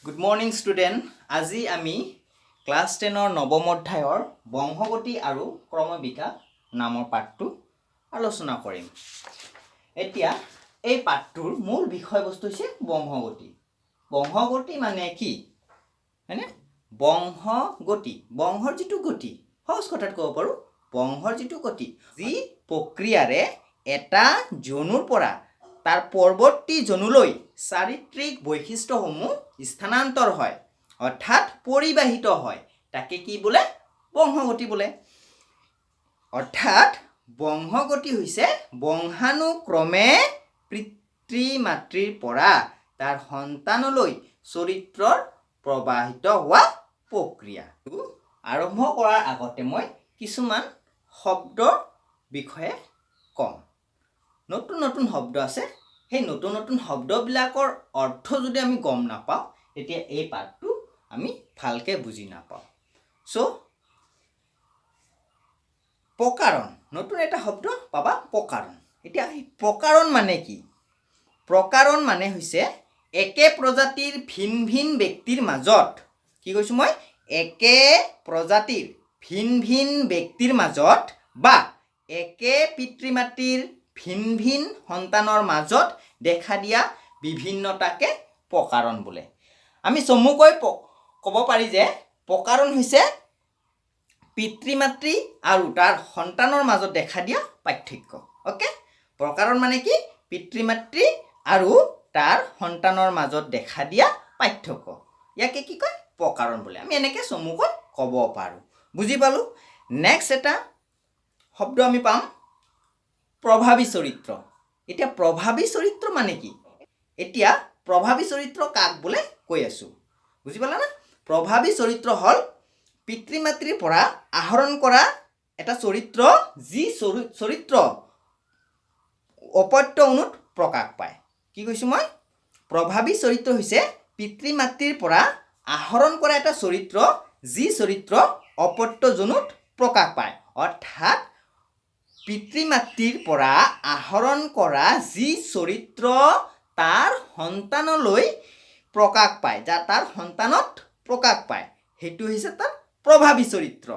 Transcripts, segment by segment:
Good morning student. আজি আমি class 10 ৰ নৱম অধ্যায়ৰ বংশগতি আৰু ক্ৰমবিকাশ নামৰ পাঠটো আলোচনা কৰিম। এতিয়া এই পাঠটোৰ মূল বিষয়বস্তু হৈছে বংশগতি। বংশগতি মানে কি? হয়নে? বংশগতি, বংশৰ যিটো গতি, সহজ কথাত ক'ব পাৰো, বংশৰ যিটো গতি, যি প্ৰক্ৰিয়াৰে এটা জনুৰ পৰা তাৰ পৰৱৰ্তী জনুলৈ চাৰিত্ৰিক বৈশিষ্ট্যসমূহ স্থানান্তৰ হয়, অৰ্থাৎ পৰিবাহিত হয়, তাকে কি বোলে? বংশগতি বোলে। অৰ্থাৎ বংশগতি হৈছে বংশানুক্ৰমে পিতৃ মাতৃৰ পৰা তাৰ সন্তানলৈ চৰিত্ৰৰ প্ৰবাহিত হোৱা প্ৰক্ৰিয়া। আৰম্ভ কৰাৰ আগতে মই কিছুমান শব্দৰ বিষয়ে কম। নতুন নতুন শব্দ আছে, সেই নতুন নতুন শব্দবিলাকৰ অৰ্থ যদি আমি গম নাপাওঁ তেতিয়া এই পাঠটো আমি ভালকৈ বুজি নাপাওঁ। প্ৰকাৰণ, নতুন এটা শব্দ পাবা, প্ৰকাৰণ। এতিয়া এই প্ৰকাৰণ মানে কি? প্ৰকাৰণ মানে হৈছে একে প্ৰজাতিৰ ভিন ভিন ব্যক্তিৰ মাজত, কি কৈছোঁ মই? একে প্ৰজাতিৰ ভিন ভিন ব্যক্তিৰ মাজত বা একে পিতৃ মাতৃৰ ভিন ভিন সন্তানৰ মাজত দেখা দিয়া বিভিন্নতাকে প্ৰকাৰণ বোলে। আমি চমুকৈ ক'ব পাৰি যে প্ৰকাৰণ হৈছে পিতৃ মাতৃ আৰু তাৰ সন্তানৰ মাজত দেখা দিয়া পাৰ্থক্য। অ'কে, প্ৰকাৰণ মানে কি? পিতৃ মাতৃ আৰু তাৰ সন্তানৰ মাজত দেখা দিয়া পাৰ্থক্য, ইয়াকে কি কয়? প্ৰকাৰণ বোলে। আমি এনেকৈ চমুকৈ ক'ব পাৰোঁ। বুজি পালোঁ? নেক্সট এটা শব্দ আমি পাম, প্ৰভাৱী চৰিত্ৰ। এতিয়া প্ৰভাৱী চৰিত্ৰ মানে কি? এতিয়া প্ৰভাৱী চৰিত্ৰ কাক বোলে কৈ আছোঁ, বুজি পালা না? প্ৰভাৱী চৰিত্ৰ হ'ল পিতৃ মাতৃৰ পৰা আহৰণ কৰা এটা চৰিত্ৰ, যি চৰিত্ৰ অপত্য অনুত প্ৰকাশ পায়। কি কৈছোঁ মই? প্ৰভাৱী চৰিত্ৰ হৈছে পিতৃ মাতৃৰ পৰা আহৰণ কৰা এটা চৰিত্ৰ, যি চৰিত্ৰ অপত্য জনুত প্ৰকাশ পায়। অৰ্থাৎ পিতৃ মাতৃৰ পৰা আহৰণ কৰা যি চৰিত্ৰ তাৰ সন্তানলৈ প্ৰকাশ পায়, যা তাৰ সন্তানত প্ৰকাশ পায়, সেইটো হৈছে তাৰ প্ৰভাৱী চৰিত্ৰ।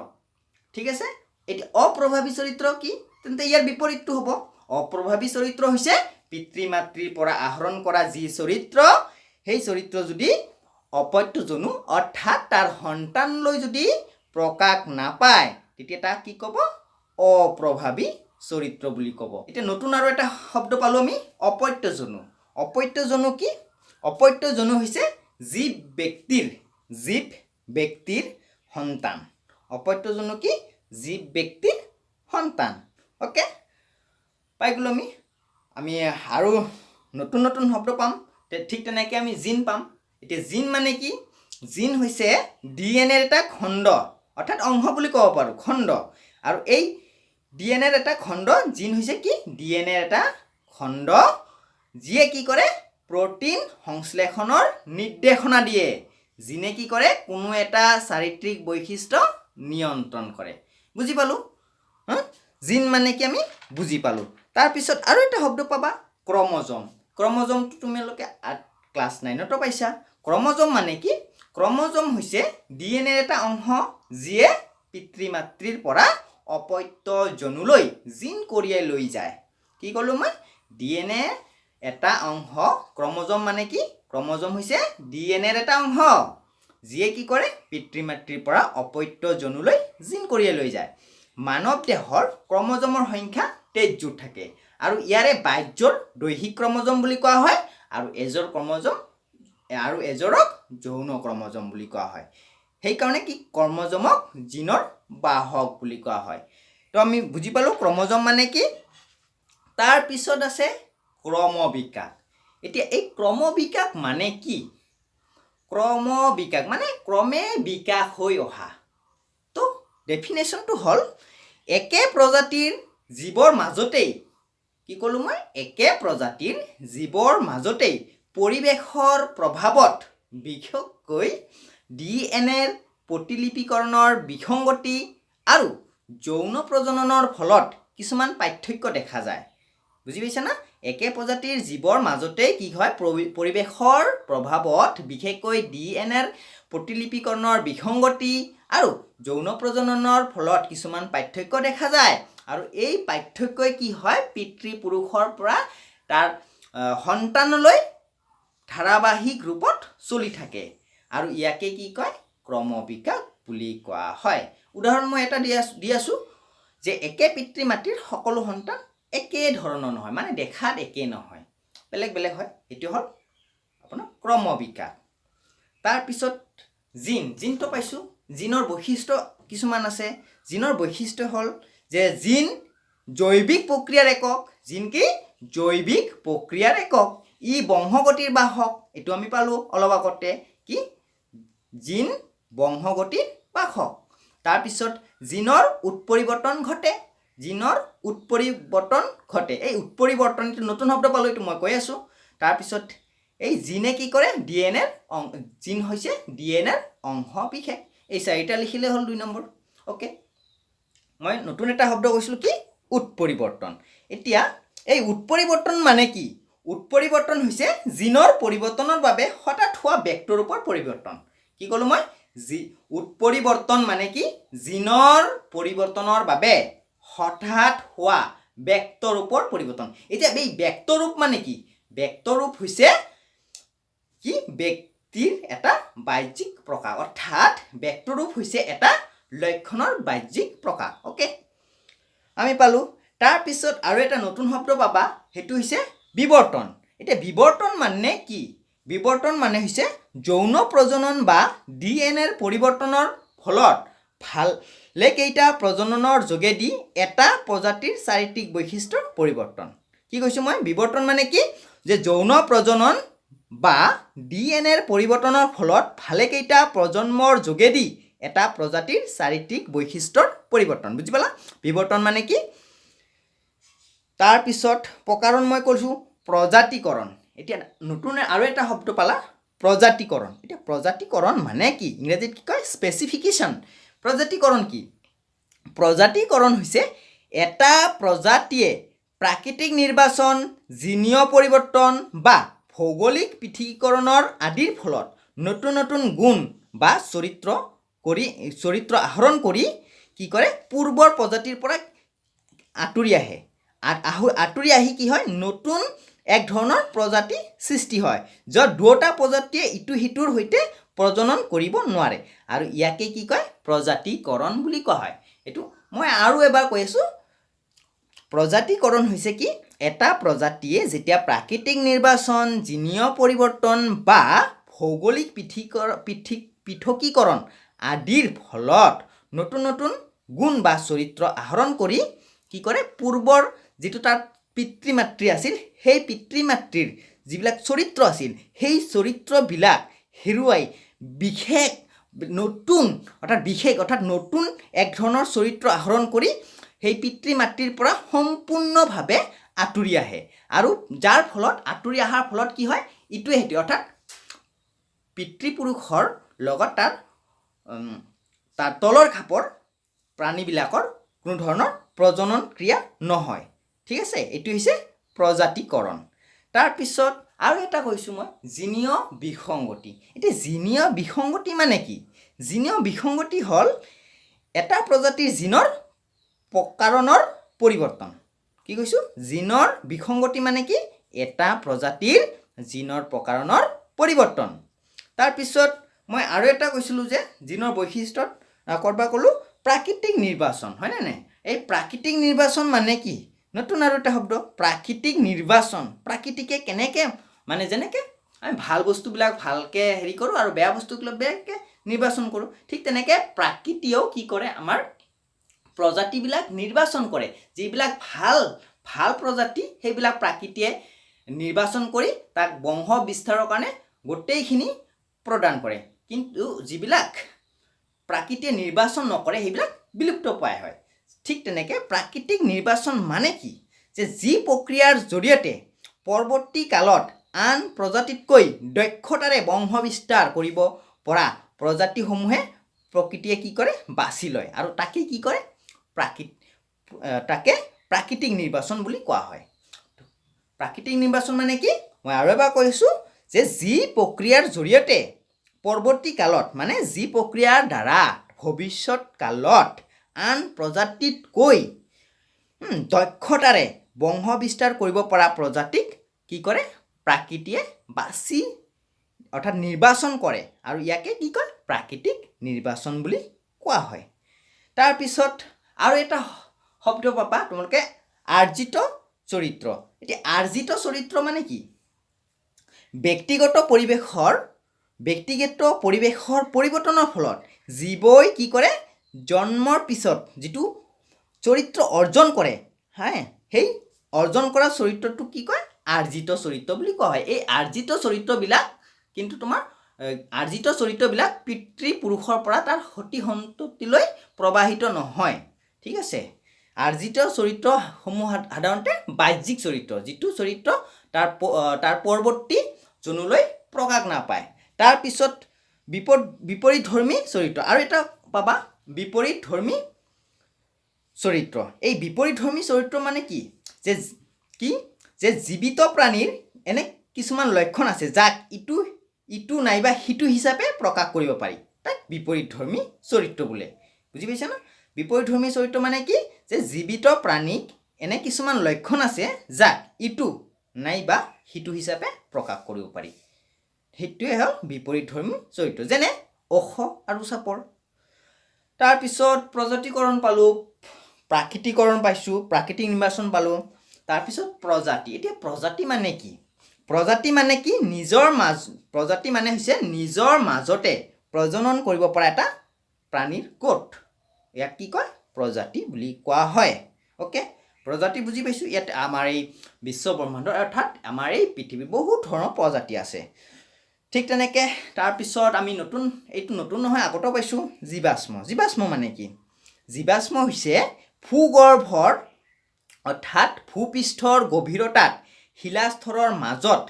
ঠিক আছে? এতিয়া অপ্ৰভাৱী চৰিত্ৰ কি? তেন্তে ইয়াৰ বিপৰীতটো হ'ব। অপ্ৰভাৱী চৰিত্ৰ হৈছে পিতৃ মাতৃৰ পৰা আহৰণ কৰা যি চৰিত্ৰ, সেই চৰিত্ৰ যদি অপত্য জনু অৰ্থাৎ তাৰ সন্তানলৈ যদি প্ৰকাশ নাপায় তেতিয়া তাক কি ক'ব? অপ্ৰভাৱী চৰিত্ৰ বুলি ক'ব। এতিয়া নতুন আৰু এটা শব্দ পালোঁ আমি, অপত্য জনু। অপত্য জনু কি? অপত্য জনু হৈছে জীৱ ব্যক্তিৰ সন্তান। অপত্য জনু কি? জীৱ ব্যক্তিৰ সন্তান। অ'কে, পাই গ'লোঁ আমি আৰু নতুন নতুন শব্দ পাম। ঠিক তেনেকৈ আমি জিন পাম। এতিয়া জিন মানে কি? জিন হৈছে DNA এটা খণ্ড, অৰ্থাৎ অংশ বুলি ক'ব পাৰোঁ, খণ্ড। আৰু এই DNA এটা খণ্ড, জিন হৈছে কি? DNA এটা খণ্ড, যিয়ে কি কৰে? প্ৰটিন সংশ্লেষণৰ নিৰ্দেশনা দিয়ে। জিনে কি কৰে? কোনো এটা চাৰিত্ৰিক বৈশিষ্ট্য নিয়ন্ত্ৰণ কৰে। বুজি পালোঁ? জিন মানে কি আমি বুজি পালোঁ। তাৰপিছত আৰু এটা শব্দ পাবা, ক্ৰমজম। ক্ৰমজমটো তোমালোকে ক্লাছ 9ত পাইছা। ক্ৰমজম মানে কি? ক্ৰমজম হৈছে DNA এটা অংশ, যিয়ে পিতৃ মাতৃৰ পৰা অপত্য জনুলৈ জিন কঢ়িয়াই লৈ যায়। কি ক'লোঁ মই? DNA এটা অংশ, ক্ৰমজম মানে কি? ক্ৰমজম হৈছে DNA এটা অংশ, যিয়ে কি কৰে? পিতৃ মাতৃৰ পৰা অপত্য জনুলৈ জিন কঢ়িয়াই লৈ যায়। মানৱ দেহৰ ক্ৰমজমৰ সংখ্যা 23 জোট থাকে, আৰু ইয়াৰে 22 জোৰ দৈহিক ক্ৰমজম বুলি কোৱা হয়, আৰু এজৰক যৌন ক্ৰমজম বুলি কোৱা হয়। সেইকাৰণে কি ক্ৰমজমক জিনৰ বাহক বুলি কোৱা হয়। তো আমি বুজি পালোঁ ক্ৰমজম মানে কি। তাৰপিছত আছে ক্ৰমবিকাশ। এতিয়া এই ক্ৰমবিকাশ মানে কি? ক্ৰমবিকাশ মানে ক্ৰমে বিকাশ হৈ অহা। তো ডেফিনেশ্যনটো হ'ল একে প্ৰজাতিৰ জীৱৰ মাজতেই, কি ক'লোঁ মই? একে প্ৰজাতিৰ জীৱৰ মাজতেই পৰিৱেশৰ প্ৰভাৱত, বিশেষকৈ DNAৰ প্ৰতিলিপিকৰণৰ বিসংগতি আৰু যৌন প্ৰজননৰ ফলত কিছুমান পাৰ্থক্য দেখা যায়। বুজি পাইছা না? একে প্ৰজাতিৰ জীৱৰ মাজতে কি হয় পৰিৱেশৰ প্ৰভাৱত বিশেষকৈ DNA প্ৰতিলিপিকৰণৰ বিসংগতি আৰু যৌন প্ৰজননৰ ফলত কিছুমান পাৰ্থক্য দেখা যায় আৰু এই পাৰ্থক্যই কি হয় পিতৃ-পুৰুষৰ পৰা তাৰ সন্তানলৈ ধাৰাবাহিক ৰূপত চলি থাকে আৰু ইয়াকে কি কয় ক্ৰমবিকাশ বুলি কোৱা হয় উদাহৰণ মই এটা দি আছো যে একে পিতৃ মাতৃৰ সকলো সন্তান একে ধৰণৰ নহয় মানে দেখাত একে নহয় বেলেগ বেলেগ হয় এটো হল আপোনাৰ ক্ৰমবিকাশ তাৰ পিছত জিনটো পাইছো জিনৰ বৈশিষ্ট্য কিছুমান আছে জিনৰ বৈশিষ্ট্য হল যে জিন জৈৱিক প্ৰক্ৰিয়াৰ একক জিন কি জৈৱিক প্ৰক্ৰিয়াৰ একক ই বংশগতিৰ বাহক এটো আমি পালো অলপ আগতে কি জিন বংশগতিৰ বাহক তাৰ পিছত জিনৰ উৎপৰিৱৰ্তন ঘটে জিনৰ উৎপৰিৱৰ্তন ঘটে এই উৎপৰিৱৰ্তনটো নতুন শব্দ পালো এটো মই কৈ আছো তাৰ পিছত এই জিনে কি কৰে ডিএনএৰ জিন হৈছে ডিএনএৰ অংশ বিশেষ এই চাৰিটা লিখিলে হল 2 নম্বৰ ওকে মই নতুন এটা শব্দ কৈছিলো কি উৎপৰিৱৰ্তন এতিয়া এই উৎপৰিৱৰ্তন মানে কি উৎপৰিৱৰ্তন হৈছে জিনৰ পৰিৱৰ্তনৰ বাবে হঠাৎ হোৱা ভেক্টৰ ৰূপৰ পৰিৱৰ্তন কি কলো মই উৎপৰিৱৰ্তন মানে কি জিনৰ পৰিৱৰ্তনৰ বাবে হঠাৎ হোৱা ভেক্টৰ ৰূপৰ পৰিৱৰ্তন এতিয়া এই ভেক্টৰ ৰূপ মানে কি ভেক্টৰ ৰূপ হৈছে কি ব্যক্তিৰ এটা বাহ্যিক প্ৰকাশ অৰ্থাৎ ভেক্টৰ ৰূপ হৈছে এটা লক্ষণৰ বাহ্যিক প্ৰকাশ ওকে আমি পালো তাৰ পিছত আৰু এটা নতুন শব্দ পাবা হেতু হৈছে বিৱৰ্তন এতিয়া বিৱৰ্তন মানে কি বিৱৰ্তন মানে হৈছে যৌন প্ৰজনন বা ডিএনএৰ পৰিৱৰ্তনৰ ফলত ভালেকেইটা প্ৰজননৰ যোগেদি এটা প্ৰজাতিৰ চাৰিত্ৰিক বৈশিষ্ট্যৰ পৰিৱৰ্তন কি কৈছো মই বিৱৰ্তন মানে কি যে যৌন প্ৰজনন বা ডিএনএৰ পৰিৱৰ্তনৰ ফলত ভালেকেইটা প্ৰজন্মৰ যোগেদি এটা প্ৰজাতিৰ চাৰিত্ৰিক বৈশিষ্ট্যৰ পৰিৱৰ্তন বুজি পালা বিৱৰ্তন মানে কি তাৰ পিছত প্ৰকাৰণ মই কৈছো প্ৰজাতিকৰণ এতিয়া নতুন আৰু এটা শব্দ পালা প্ৰজাতিকৰণ এতিয়া প্ৰজাতিকৰণ মানে কি ইংৰাজীত কি কয় স্পেচিফিকেশন প্ৰজাতিকৰণ কি প্ৰজাতিকৰণ হৈছে এটা প্ৰজাতিয়ে প্ৰাকৃতিক নিৰ্বাচন জিনীয় পৰিৱৰ্তন বা ভৌগোলিক পৃথকীকৰণৰ আদিৰ ফলত নতুন নতুন গুণ বা চৰিত্ৰ আহৰণ কৰি কি কৰে পূৰ্বৰ প্ৰজাতিৰ পৰা আঁতৰি আহে আঁতৰি আহি কি হয় নতুন এক ধৰণৰ প্ৰজাতি সৃষ্টি হয় যত দুটা প্ৰজাতিয়ে ইটো হিতুৰ হৈতে প্ৰজনন কৰিব নোৱাৰে আৰু ইয়াকে কি কয় প্ৰজাতিকৰণ বুলি কোৱা হয় এটো মই আৰু এবাৰ কৈ আছো প্ৰজাতিকৰণ হৈছে কি এটা প্ৰজাতিয়ে যেতিয়া প্ৰাকৃতিক নিৰ্বাচন জিনীয় পৰিৱৰ্তন বা ভৌগোলিক পৃথকীকৰণ আদিৰ ফলত নতুন নতুন গুণ বা চৰিত্ৰ আহৰণ কৰি কি কৰে পূৰ্বৰ যেটো তাৰ পিতৃ মাতৃ আছিল সেই পিতৃ মাতৃৰ যিবিলাক চৰিত্ৰ আছিল সেই চৰিত্ৰবিলাক হেৰুৱাই বিশেষ অৰ্থাৎ নতুন এক ধৰণৰ চৰিত্ৰ আহৰণ কৰি সেই পিতৃ মাতৃৰ পৰা সম্পূৰ্ণভাৱে আঁতৰি আহে আৰু যাৰ ফলত আঁতৰি অহাৰ ফলত কি হয় ইটোৱে হেতু অৰ্থাৎ পিতৃ-পুৰুষৰ লগত তাৰ তলৰ খাপৰ প্ৰাণীবিলাকৰ কোনো ধৰণৰ প্ৰজনন ক্ৰিয়া নহয় ঠিক আছে এটো হৈছে প্ৰজাতিকৰণ তাৰ পিছত আৰু এটা কৈছো মই জিনীয় বিসংগতি এটি জিনীয় বিসংগতি মানে কি জিনীয় বিসংগতি হল এটা প্ৰজাতিৰ জিনৰ প্ৰকাৰণৰ পৰিৱৰ্তন কি কৈছো জিনৰ বিসংগতি মানে কি এটা প্ৰজাতিৰ জিনৰ প্ৰকাৰণৰ পৰিৱৰ্তন তাৰ পিছত মই আৰু এটা কৈছিলো যে জিনৰ বৈশিষ্ট্যত কৰবা কলো প্ৰাকৃতিক নিৰ্বাচন হয় না নাই এই প্ৰাকৃতিক নিৰ্বাচন মানে কি নতুন আৰু এটা শব্দ প্ৰাকৃতিক নিৰ্বাচন প্ৰাকৃতিকে কেনেকে মানে যেনেকে আমি ভাল বস্তুবিলাক ভালকে হেৰি কৰো আৰু বেয়া বস্তুবিলাক বেয়াকে নিৰ্বাচন কৰো ঠিক তেনেকে প্ৰাকৃতিও কি কৰে আমাৰ প্ৰজাতিবিলাক নিৰ্বাচন কৰে যিবিলাক ভাল প্ৰজাতি সেইবিলাক প্ৰাকৃতিয়ে নিৰ্বাচন কৰি তাক বংশ বিস্তাৰৰ কাৰণে গোটেইখিনি প্ৰদান কৰে কিন্তু যিবিলাক প্ৰাকৃতিয়ে নিৰ্বাচন নকৰে সেইবিলাক বিলুপ্ত পায় হয় ঠিক তেনেকে প্ৰাকৃতিক নিৰ্বাচন মানে কি যে যি প্ৰক্ৰিয়াৰ জৰিয়তে পৰৱৰ্তী কালত আন প্ৰজাতিতকৈ দক্ষতাৰে বংশ বিস্তাৰ কৰিব পৰা প্ৰজাতিসমূহে প্ৰকৃতিয়ে কি কৰে বাছি লয় আৰু তাকে কি কৰে প্ৰাকৃতিক নিৰ্বাচন বুলি কোৱা হয় প্ৰাকৃতিক নিৰ্বাচন মানে কি মই আৰু এবাৰ কৈছোঁ যে যি প্ৰক্ৰিয়াৰ জৰিয়তে পৰৱৰ্তী কালত মানে যি প্ৰক্ৰিয়াৰ দ্বাৰা ভৱিষ্যত কালত আন প্ৰজাতিতকৈ দক্ষতাৰে বংশ বিস্তাৰ কৰিব পৰা প্ৰজাতিক কি কৰে প্ৰাকৃতিয়ে বাছি অৰ্থাৎ নিৰ্বাচন কৰে আৰু ইয়াকে কি কয় প্ৰাকৃতিক নিৰ্বাচন বুলি কোৱা হয়। তাৰপিছত আৰু এটা শব্দ পাবা তোমালোকে আৰ্জিত চৰিত্ৰ। এতিয়া আৰ্জিত চৰিত্ৰ মানে কি ব্যক্তিগত পৰিৱেশৰ পৰিৱৰ্তনৰ ফলত জীৱই কি কৰে জন্মৰ পিছত যিটো চৰিত্ৰ অৰ্জন কৰে সেই অৰ্জন কৰা চৰিত্ৰটো কি কয় আৰ্জিত চৰিত্ৰ বুলি কোৱা হয়। এই আৰ্জিত চৰিত্ৰবিলাক কিন্তু তোমাৰ আৰ্জিত চৰিত্ৰবিলাক পিতৃপুৰুষৰ পৰা তাৰ সতি সন্ততিলৈ প্ৰবাহিত নহয়। ঠিক আছে, আৰ্জিত চৰিত্ৰসমূহ সাধাৰণতে বাহ্যিক চৰিত্ৰ, যিটো চৰিত্ৰ তাৰ পৰৱৰ্তী জনলৈ প্ৰকাশ নাপায়। তাৰপিছত বিপৰীতধৰ্মী চৰিত্ৰ আৰু এটা পাবা বিপৰীতধৰ্মী চৰিত্ৰ। এই বিপৰীতধৰ্মী চৰিত্ৰ মানে কি যে জীৱিত প্ৰাণীৰ এনে কিছুমান লক্ষণ আছে যাক ইটো নাইবা সিটো হিচাপে প্ৰকাশ কৰিব পাৰি, তাক বিপৰীতধৰ্মী চৰিত্ৰ বোলে। বুজি পাইছা না? বিপৰীতধৰ্মী চৰিত্ৰ মানে কি যে জীৱিত প্ৰাণীক এনে কিছুমান লক্ষণ আছে যাক ইটো নাইবা সিটো হিচাপে প্ৰকাশ কৰিব পাৰি, সেইটোৱে হ'ল বিপৰীতধৰ্মী চৰিত্ৰ, যেনে ওখ আৰু চাপৰ। তাৰপিছত প্ৰজাতিকৰণ পালোঁ, প্ৰাকৃতিকৰণ পাইছোঁ, প্ৰাকৃতিক নিৰ্বাচন পালোঁ। তাৰপিছত প্ৰজাতি। এতিয়া প্ৰজাতি মানে কি? প্ৰজাতি মানে হৈছে নিজৰ মাজতে প্ৰজনন কৰিব পৰা এটা প্ৰাণীৰ গোট, ইয়াক কি কয় প্ৰজাতি বুলি কোৱা হয়। অ'কে, প্ৰজাতি বুজি পাইছোঁ। ইয়াত আমাৰ এই বিশ্ব ব্ৰহ্মাণ্ডৰ অৰ্থাৎ আমাৰ এই পৃথিৱীৰ বহুত ধৰণৰ প্ৰজাতি আছে। ঠিক তেনেকৈ তাৰপিছত আমি এইটো নতুন নহয়, আগতেও পাইছোঁ জীৱাশ্ম। জীৱাশ্ম মানে কি? জীৱাশ্ম হৈছে ভূগৰ্ভৰ অৰ্থাৎ ভূপৃষ্ঠৰ গভীৰতাত শিলাস্তৰৰ মাজত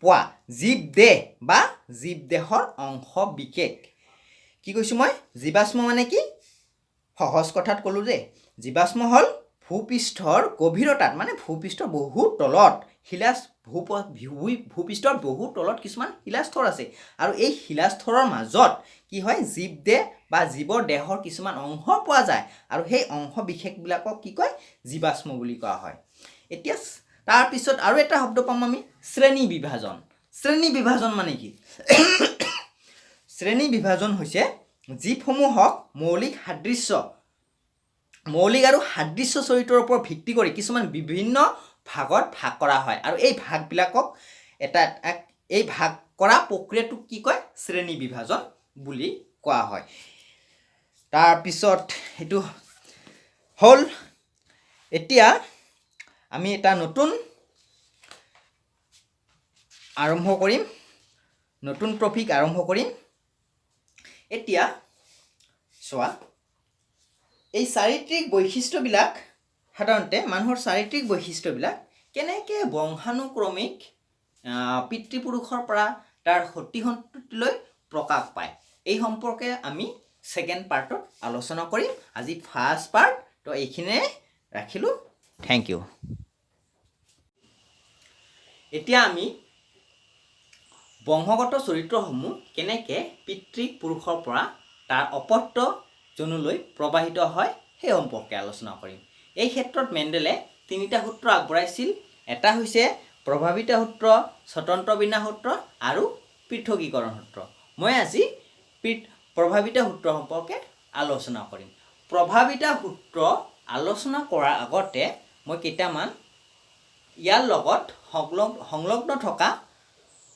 পোৱা জীৱদেহ বা জীৱদেহৰ অংশ বিশেষ। কি কৈছোঁ মই? জীৱাশ্ম মানে কি? সহজ কথাত ক'লোঁ যে জীৱাশ্ম হ'ল ভূপৃষ্ঠৰ গভীৰতাত মানে ভূপৃষ্ঠৰ বহু তলত ভূপৃষ্ঠৰ বহু তলত কিছুমান শিলাস্তৰ আছে আৰু এই শিলাস্তৰৰ মাজত কি হয় জীৱদেহ বা জীৱৰ দেহৰ কিছুমান অংশ পোৱা যায় আৰু সেই অংশ বিশেষবিলাকক কি কয় জীৱাশ্ম বুলি কোৱা হয়। এতিয়া তাৰপিছত আৰু এটা শব্দ পাম আমি শ্ৰেণী বিভাজন। শ্ৰেণী বিভাজন মানে কি? শ্ৰেণী বিভাজন হৈছে জীৱসমূহক মৌলিক আৰু সাদৃশ্য চৰিত্ৰৰ ওপৰত ভিত্তি কৰি কিছুমান বিভিন্ন ভাগত ভাগ কৰা হয় আৰু এই ভাগবিলাকক এই ভাগ কৰা প্ৰক্ৰিয়াটোক কি কয় শ্ৰেণী বিভাজন বুলি কোৱা হয়। তাৰপিছত এইটো হ'ল এতিয়া আমি এটা নতুন টপিক আৰম্ভ কৰিম। এতিয়া চোৱা, এই চাৰিত্ৰিক বৈশিষ্ট্যবিলাক সাধাৰণতে মানুহৰ চাৰিত্ৰিক বৈশিষ্ট্যবিলাক কেনেকৈ বংশানুক্ৰমিক পিতৃপুৰুষৰ পৰা তাৰ সতি সন্ততিলৈ প্ৰকাশ পায় এই সম্পৰ্কে আমি ছেকেণ্ড পাৰ্টত আলোচনা কৰিম। আজি ফাৰ্ষ্ট পাৰ্ট তো এইখিনিয়ে ৰাখিলোঁ। Thank you. এতিয়া আমি বংশগত চৰিত্ৰসমূহ কেনেকৈ পিতৃপুৰুষৰ পৰা তাৰ অপত্য জনলৈ প্ৰবাহিত হয় সেই সম্পৰ্কে আলোচনা কৰিম। এই ক্ষেত্ৰত মেণ্ডেলে তিনিটা সূত্ৰ আগবঢ়াইছিল। এটা হৈছে প্ৰভাৱিতা সূত্ৰ, স্বতন্ত্ৰ বিন্যাস সূত্ৰ আৰু পৃথকীকৰণ সূত্ৰ। মই আজি প্ৰভাৱিতা সূত্ৰ সম্পৰ্কে আলোচনা কৰিম। প্ৰভাৱিতা সূত্ৰ আলোচনা কৰাৰ আগতে মই কেইটামান ইয়াৰ লগত সংলগ্ন থকা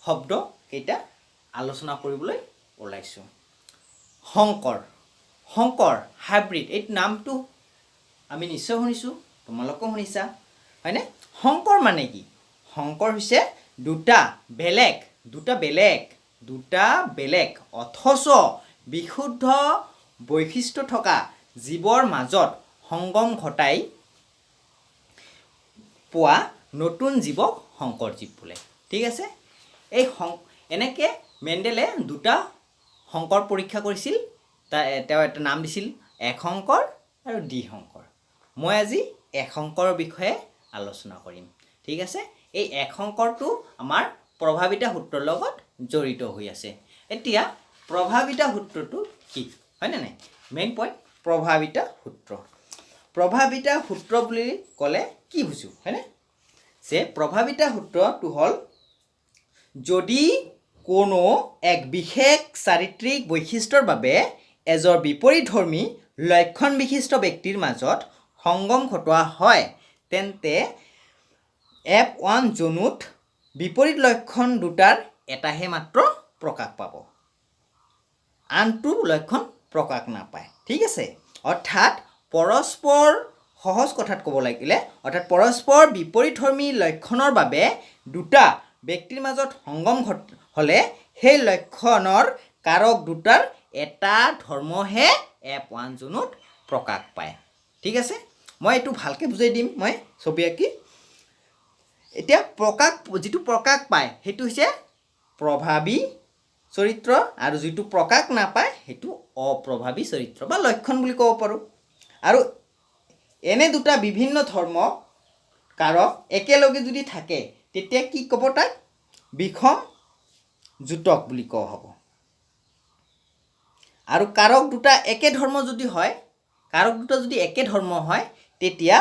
শব্দ কেইটা আলোচনা কৰিবলৈ ওলাইছোঁ। শংকৰ হাইব্ৰিড, এই নামটো আমি নিশ্চয় শুনিছোঁ, তোমালোকেও শুনিছা হয়নে? শংকৰ মানে কি? শংকৰ হৈছে দুটা বেলেগ অথচ বিশুদ্ধ বৈশিষ্ট্য থকা জীৱৰ মাজত সংগম ঘটাই পোৱা নতুন জীৱক শংকৰ জীৱ বোলে। ঠিক আছে, এনেকৈ মেণ্ডেলে দুটা শংকৰ পৰীক্ষা কৰিছিল। তেওঁ এটা নাম দিছিল এক শংকৰ আৰু দ্বি শংকৰ। মই আজি এক শংকৰৰ বিষয়ে আলোচনা কৰিম। ঠিক আছে, এই এক সংকৰটো আমাৰ প্ৰভাৱিতা সূত্ৰৰ লগত জড়িত হৈ আছে এতিয়া প্ৰভাৱিতা সূত্ৰটো কি হয়নে নাই মেইন পইণ্ট প্ৰভাৱিতা সূত্ৰ বুলি ক'লে কি বুজো হয়নে যে প্ৰভাৱিতা সূত্ৰটো হ'ল যদি কোনো এক বিশেষ চাৰিত্ৰিক বৈশিষ্ট্যৰ বাবে এজৰ বিপৰীতধৰ্মী লক্ষণ বিশিষ্ট ব্যক্তিৰ মাজত সংগম ঘটোৱা হয় তেন্তে F1 জনুত বিপৰীত লক্ষণ দুটাৰ এটাহে মাত্ৰ প্ৰকাশ পাব আনটো লক্ষণ প্ৰকাশ নাপায় ঠিক আছে অৰ্থাৎ পৰস্পৰ সহজ কথাত ক'ব লাগিলে অৰ্থাৎ পৰস্পৰ বিপৰীতধৰ্মী লক্ষণৰ বাবে দুটা ব্যক্তিৰ মাজত সংগম হ'লে সেই লক্ষণৰ কাৰক দুটাৰ এটা ধৰ্মহে F1 জনুত প্ৰকাশ পায় ঠিক আছে মই এইটো ভালকৈ বুজাই দিম মই ছবি আঁকি এতিয়া যিটো প্ৰকাশ পায় সেইটো হৈছে প্ৰভাৱী চৰিত্ৰ আৰু যিটো প্ৰকাশ নাপায় সেইটো অপ্ৰভাৱী চৰিত্ৰ বা লক্ষণ বুলি ক'ব পাৰোঁ আৰু এনে দুটা বিভিন্ন ধৰ্ম কাৰক একেলগে যদি থাকে তেতিয়া কি ক'ব তাক বিষম যুতক বুলি কোৱা হ'ব আৰু কাৰক দুটা একে ধৰ্ম যদি হয় তেতিয়া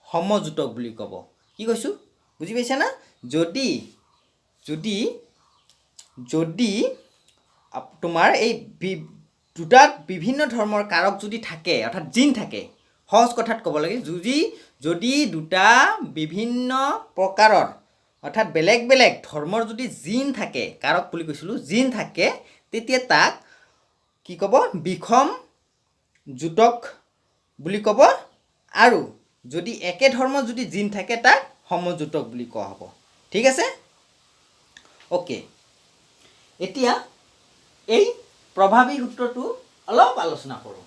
সমযুতক বুলি ক'ব কি কৈছোঁ বুজি পাইছা না যদি তোমাৰ এই দুটা বিভিন্ন ধৰ্মৰ কাৰক যদি থাকে অৰ্থাৎ জিন থাকে সহজ কথাত ক'ব লাগে যদি দুটা বিভিন্ন প্ৰকাৰৰ অৰ্থাৎ বেলেগ বেলেগ ধৰ্মৰ যদি জিন থাকে কাৰক বুলি কৈছিলোঁ জিন থাকে তেতিয়া তাক কি ক'ব বিষম যুতক বুলি ক'ব আৰু যদি একে ধৰ্মৰ যদি জিন থাকে তাক সমযুতক বুলি কোৱা হ'ব ঠিক আছে ওকে এতিয়া এই প্ৰভাৱী সূত্ৰটো অলপ আলোচনা কৰোঁ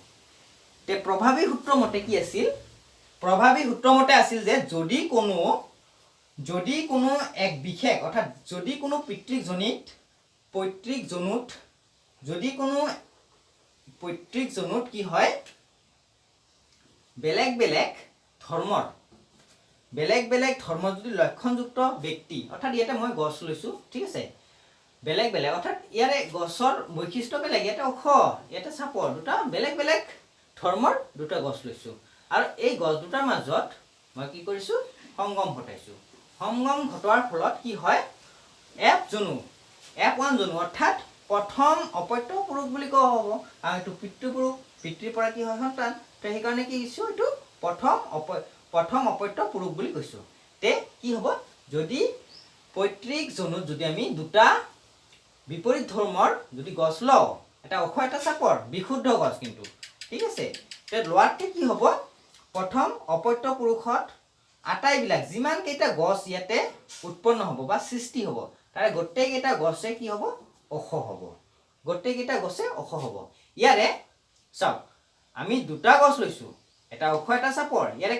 তে প্ৰভাৱী সূত্ৰ মতে কি আছিল প্ৰভাৱী সূত্ৰ মতে আছিল যে যদি কোনো এক বিশেষ অৰ্থাৎ যদি কোনো পৈতৃক জনুত কি হয় বেলেগ বেলেগ ধৰ্মৰ যদি লক্ষণযুক্ত ব্যক্তি অৰ্থাৎ ইয়াতে মই গছ লৈছোঁ ঠিক আছে বেলেগ বেলেগ অৰ্থাৎ ইয়াৰে গছৰ বৈশিষ্ট্য বেলেগ ইয়াতে ওখ ইয়াতে চাপৰ দুটা বেলেগ বেলেগ ধৰ্মৰ দুটা গছ লৈছোঁ আৰু এই গছ দুটাৰ মাজত মই কি কৰিছোঁ সংগম ঘটাইছোঁ সংগম ঘটোৱাৰ ফলত কি হয় F1 জনু অৰ্থাৎ প্ৰথম অপত্য পুৰুষ বুলি কোৱা হ'ব আৰু এইটো পিতৃপুৰুষ পিতৃৰ পৰা কি হয় সন্তান তো সেইকাৰণে কি কৈছোঁ এইটো প্ৰথম অপত্য পুৰুষ বুলি কৈছোঁ তে কি হ'ব যদি পৈতৃক জনুত যদি আমি দুটা বিপৰীত ধৰ্মৰ যদি গছ লওঁ এটা ওখ এটা চাপৰ বিশুদ্ধ গছ কিন্তু ঠিক আছে তে লোৱাতকে কি হ'ব প্ৰথম অপত্য পুৰুষত আটাইবিলাক যিমানকেইটা গছ ইয়াতে উৎপন্ন হ'ব বা সৃষ্টি হ'ব তাৰে গোটেইকেইটা গছে কি হ'ব ওখ হ'ব ইয়াৰে চাওক আমি দুটা গছ লৈছোঁ এটা ওখ এটা চাপৰ ইয়াৰে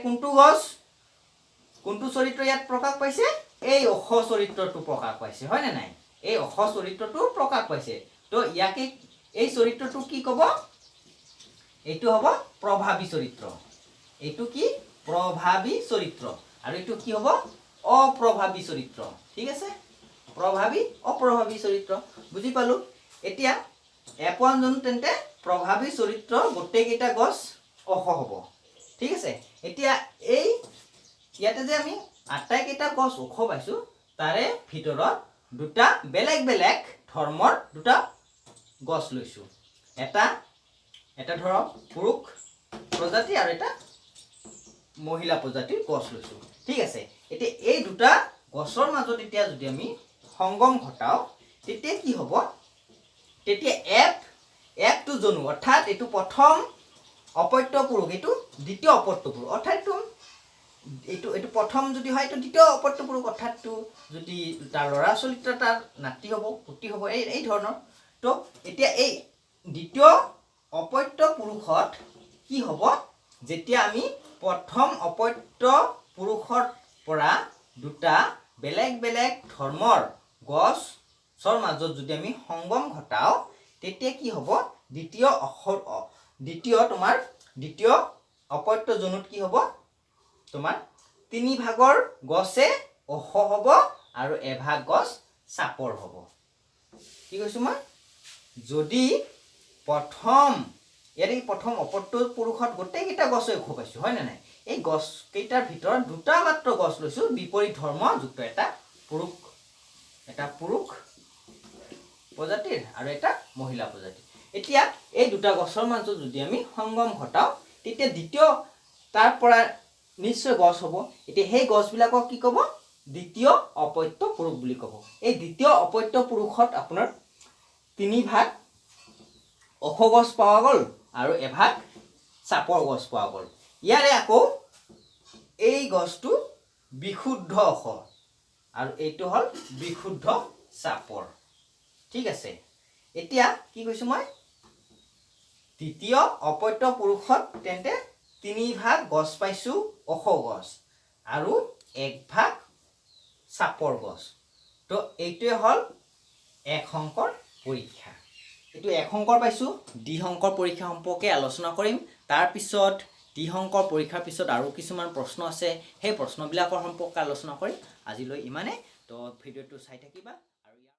কোনটো চৰিত্ৰ ইয়াত প্ৰকাশ পাইছে এই ওখ চৰিত্ৰটো প্ৰকাশ পাইছে হয় নে নাই এই ওখ চৰিত্ৰটো প্ৰকাশ পাইছে তো ইয়াকে এই চৰিত্ৰটো কি ক'ব এইটো হ'ব প্ৰভাৱী চৰিত্ৰ এইটো কি প্ৰভাৱী চৰিত্ৰ আৰু এইটো কি হ'ব অপ্ৰভাৱী চৰিত্ৰ ঠিক আছে প্ৰভাৱী অপ্ৰভাৱী চৰিত্ৰ বুজি পালোঁ এতিয়া F1 জনু তেন্তে প্ৰভাৱী চৰিত্ৰ গোটেইকেইটা গছ ওখ হ'ব ঠিক আছে এতিয়া এই ইয়াতে যে আমি আটাইকেইটা গছ ওখ পাইছোঁ তাৰে ভিতৰত দুটা বেলেগ বেলেগ ধৰ্মৰ দুটা গছ লৈছোঁ এটা ধৰক পুৰুষ প্ৰজাতি আৰু এটা মহিলা প্ৰজাতিৰ গছ লৈছোঁ ঠিক আছে এতিয়া এই দুটা গছৰ মাজত এতিয়া যদি আমি সংগম ঘটাও তেতিয়া কি হ'ব তেতিয়া F2 জনু অৰ্থাৎ এইটো প্ৰথম অপত্য পুৰুষ এইটো দ্বিতীয় অপত্য পুৰুষ অৰ্থাৎ এইটো প্ৰথম যদি হয় এইটো দ্বিতীয় অপত্য পুৰুষ অৰ্থাৎ যদি তাৰ ল'ৰা ছোৱালী তাৰ নাতি হ'ব পুতি হ'ব এই ধৰণৰ তো এতিয়া এই দ্বিতীয় অপত্য পুৰুষত কি হ'ব যেতিয়া আমি প্ৰথম অপত্য পুৰুষৰ পৰা দুটা বেলেগ বেলেগ ধৰ্মৰ গছৰ মাজত যদি আমি সংগম ঘটাও তেতিয়া কি হ'ব দ্বিতীয় অপত্য জনুত কি হ'ব তোমাৰ তিনি ভাগৰ গছে ওখ হ'ব আৰু এভাগ গছ চাপৰ হ'ব কি কৈছোঁ মই যদি প্ৰথম অপত্য পুৰুষত গোটেইকেইটা গছই ওখ পাইছোঁ হয় নে নাই এই গছকেইটাৰ ভিতৰত দুটা মাত্ৰ গছ লৈছোঁ বিপৰীত ধৰ্মযুক্ত এটা পুৰুষ প্ৰজাতিৰ আৰু এটা মহিলা প্ৰজাতিৰ এতিয়া এই দুটা গছৰ মাজত যদি আমি সংগম ঘটাওঁ তেতিয়া দ্বিতীয় তাৰ পৰা নিশ্চয় গছ হ'ব এতিয়া সেই গছবিলাকক কি ক'ব দ্বিতীয় অপত্য পুৰুষ বুলি ক'ব এই দ্বিতীয় অপত্য পুৰুষত আপোনাৰ 3 ভাগ ওখ গছ পোৱা গ'ল আৰু এভাগ চাপৰ গছ পোৱা গ'ল ইয়াৰে আকৌ এই গছটো বিশুদ্ধ ওখ আৰু এইটো হ'ল বিশুদ্ধ চাপৰ ঠিক আছে এতিয়া কি কৈছোঁ মই দ্বিতীয় অপত্য পুৰুষত তেন্তে 3 ভাগ গছ পাইছোঁ ওখ গছ আৰু 1 ভাগ চাপৰ গছ তো এইটোৱে হ'ল এক সংকৰ পৰীক্ষা এইটো এক সংকৰ পাইছোঁ দ্বিসংকৰ পৰীক্ষা সম্পৰ্কে আলোচনা কৰিম তাৰপিছত দ্বিসংকৰ পৰীক্ষাৰ পিছত আৰু কিছুমান প্ৰশ্ন আছে সেই প্ৰশ্নবিলাকৰ সম্পৰ্কে আলোচনা কৰিম আজিলৈ ইমানে তো ভিডিঅ'টো চাই থাকিবা